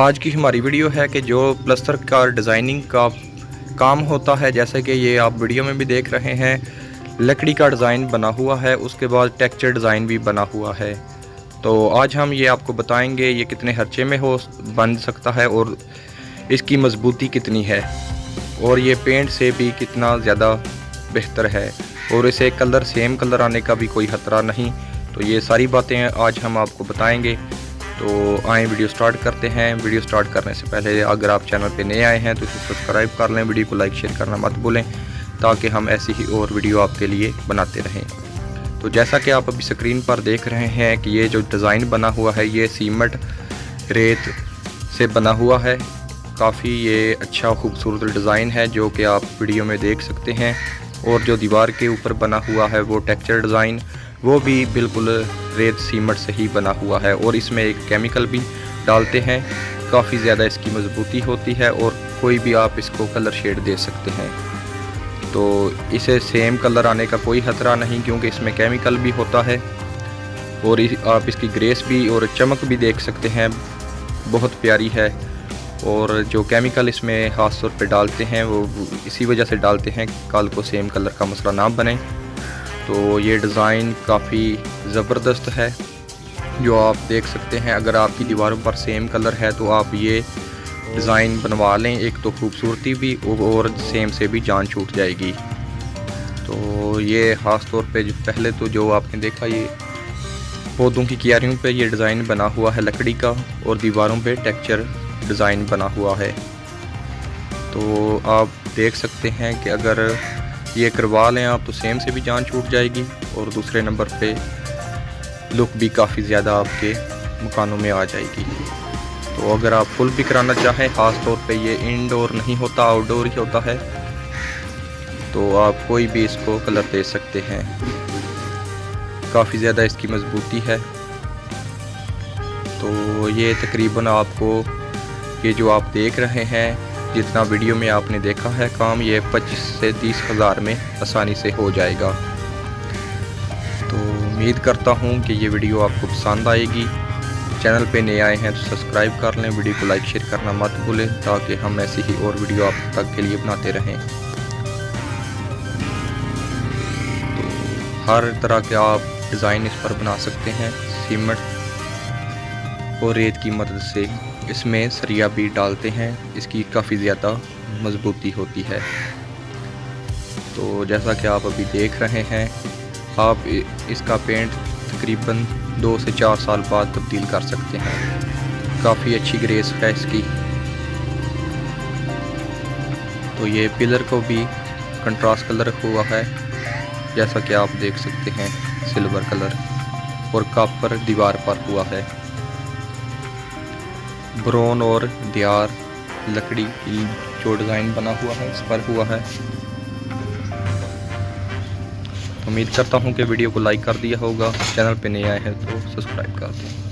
आज की हमारी वीडियो है कि जो प्लस्तर का डिज़ाइनिंग का काम होता है, जैसे कि ये आप वीडियो में भी देख रहे हैं, लकड़ी का डिज़ाइन बना हुआ है, उसके बाद टेक्सचर डिज़ाइन भी बना हुआ है। तो आज हम ये आपको बताएंगे ये कितने खर्चे में बन सकता है और इसकी मजबूती कितनी है और ये पेंट से भी कितना ज़्यादा बेहतर है और इसे कलर सेम कलर आने का भी कोई ख़तरा नहीं। तो ये सारी बातें आज हम आपको बताएंगे। तो आए वीडियो स्टार्ट करते हैं। वीडियो स्टार्ट करने से पहले अगर आप चैनल पे नए आए हैं तो इसे सब्सक्राइब कर लें, वीडियो को लाइक शेयर करना मत भूलें ताकि हम ऐसी ही और वीडियो आपके लिए बनाते रहें। तो जैसा कि आप अभी स्क्रीन पर देख रहे हैं कि ये जो डिज़ाइन बना हुआ है ये सीमेंट रेत से बना हुआ है। काफ़ी ये अच्छा खूबसूरत डिज़ाइन है जो कि आप वीडियो में देख सकते हैं। और जो दीवार के ऊपर बना हुआ है वो टेक्सचर डिज़ाइन वो भी बिल्कुल रेत सीमेंट से ही बना हुआ है और इसमें एक केमिकल भी डालते हैं। काफ़ी ज़्यादा इसकी मजबूती होती है और कोई भी आप इसको कलर शेड दे सकते हैं। तो इसे सेम कलर आने का कोई ख़तरा नहीं क्योंकि इसमें केमिकल भी होता है। और आप इसकी ग्रेस भी और चमक भी देख सकते हैं, बहुत प्यारी है। और जो केमिकल इसमें ख़ास तौर पे डालते हैं वो इसी वजह से डालते हैं कल को सेम कलर का मसला ना बने। तो ये डिज़ाइन काफ़ी ज़बरदस्त है जो आप देख सकते हैं। अगर आपकी दीवारों पर सेम कलर है तो आप ये डिज़ाइन बनवा लें, एक तो खूबसूरती भी और सेम से भी जान छूट जाएगी। तो ये ख़ास तौर पे पहले तो जो आपने देखा ये पौधों की क्यारियों पे ये डिज़ाइन बना हुआ है लकड़ी का और दीवारों पे टेक्सचर डिज़ाइन बना हुआ है। तो आप देख सकते हैं कि अगर ये करवा लें आप तो सेम से भी जान छूट जाएगी और दूसरे नंबर पे लुक भी काफ़ी ज़्यादा आपके मकानों में आ जाएगी। तो अगर आप फुल भी कराना चाहें, ख़ास तौर पे ये इंडोर नहीं होता आउटडोर ही होता है, तो आप कोई भी इसको कलर दे सकते हैं। काफ़ी ज़्यादा इसकी मजबूती है। तो ये तकरीबन आपको ये जो आप देख रहे हैं, जितना वीडियो में आपने देखा है काम, ये 25 से 30 हज़ार में आसानी से हो जाएगा। तो उम्मीद करता हूँ कि ये वीडियो आपको पसंद आएगी। चैनल पे नए आए हैं तो सब्सक्राइब कर लें, वीडियो को लाइक शेयर करना मत भूलें ताकि हम ऐसी ही और वीडियो आप तक के लिए बनाते रहें। तो हर तरह के आप डिज़ाइन इस पर बना सकते हैं सीमेंट और रेत की मदद से। इसमें सरिया भी डालते हैं, इसकी काफ़ी ज़्यादा मजबूती होती है। तो जैसा कि आप अभी देख रहे हैं, आप इसका पेंट तकरीबन 2 से 4 साल बाद तब्दील कर सकते हैं। काफ़ी अच्छी ग्रेस है इसकी। तो ये पिलर को भी कंट्रास्ट कलर हुआ है जैसा कि आप देख सकते हैं, सिल्वर कलर और कॉपर दीवार पर हुआ है। ब्राउन और दियार लकड़ी जो डिज़ाइन बना हुआ है इस पर हुआ है। उम्मीद करता हूँ कि वीडियो को लाइक कर दिया होगा। चैनल पे नए आए हैं तो सब्सक्राइब कर दें।